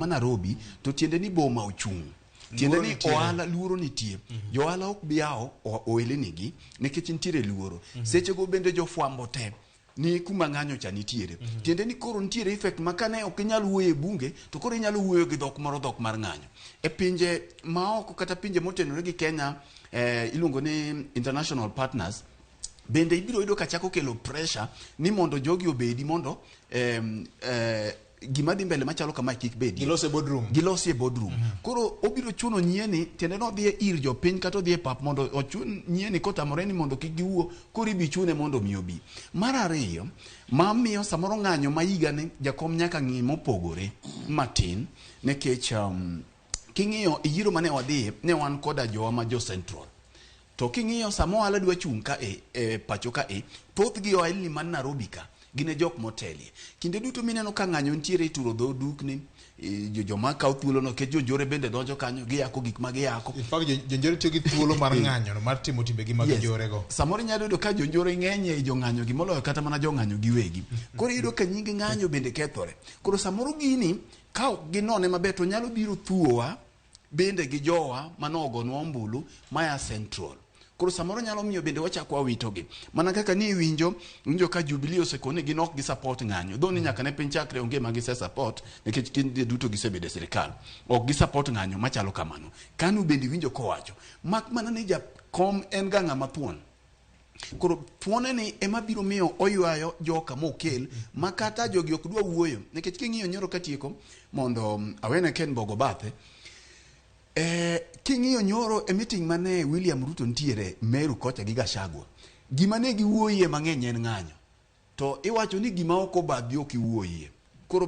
Nairobi to tiende ni boma ochung'. Tiende ni ohala luoro nitie. Jo ohala ok biao ohelni gi nikech nitiere luoro. Seche go bende jo fwambo te ni kuma ng'anyo cha nitiere. Tiende ni koro nitiere effect makane ok inyal wuoyo e bunge to koro inyalo wuoyo gi dhok moro dhok mar ng'anyo. E pinje maoko kata pinje motenore gi Kenya iluongo ni international partners bende ibiro yudo ka chako kelo pressure ni mondo jogi obedi mondo gima dhi mbele machalo kama kik bedi gilosie boardroom koro obiro chuno nyieni tiende no dhi ir jo piny kata odhi e pap mondo ochun nyieni kotamore ni mondo kik giwuo koro ibi chune mondo miyo bi. Mar ariyo mamiyo samoro ng'anyo ma higa ne Jakom nyaka ng'i mopogore matin nikech king'iyo yiero mane wadhi ne wan koda jowa ma jo Central to king'iyo samo ohala dwa chung' ka pacho ka thoth gi ohelni man Nairobi ka gine jok motelie kinde duto mineno ka ng'anyo ntiere ituro dho dukni joma kaw thuolo no ke jonjore bende donjo kanyo giyako gik ma giyako. In fact jonjore tiyo gi thuolo mar ng'anyo no mar timo timbe gi mag jonjore go. Samoro nyalo yudo ka jonjore ng'enye e jo ng'anyo gi moloyo kata mana jo ng'anyo giwegi. Koro yudo ka nyingi ng'anyo bende kethore. Koro samoro gini ka ginone maber to nyalo biro thuowa bende gi jowa manogonwa ombulu maya Central. Koro samoro nyalo miyo bende wachako wawitogi. Mana kaka ni winjo ka Jubilee osekone gi nok gi support ng'anyo. Dho ni nyaka ne piny chakre onge magi se support nikech kinde duto gisebedo e sirikal. Ok gi support ng'anyo machalo kamano. Kanu bende winjo kowacho. Mak mana ni Jakom en ga ng'ama thuon. Koro thuone ni ema biro miyo oywayo joka mokel makata jogi ok dwa wuoyo. Nikech king'iyo nyoro katieko mondo awene Ken Bogo bathe king'iyo nyoro e meeting mane William Ruto ntiere Meru kocha gi Gachagua gima ne giwuoyie mang'eny en ng'anyo to iwacho ni gima ok obadhi ok iwuoyie koro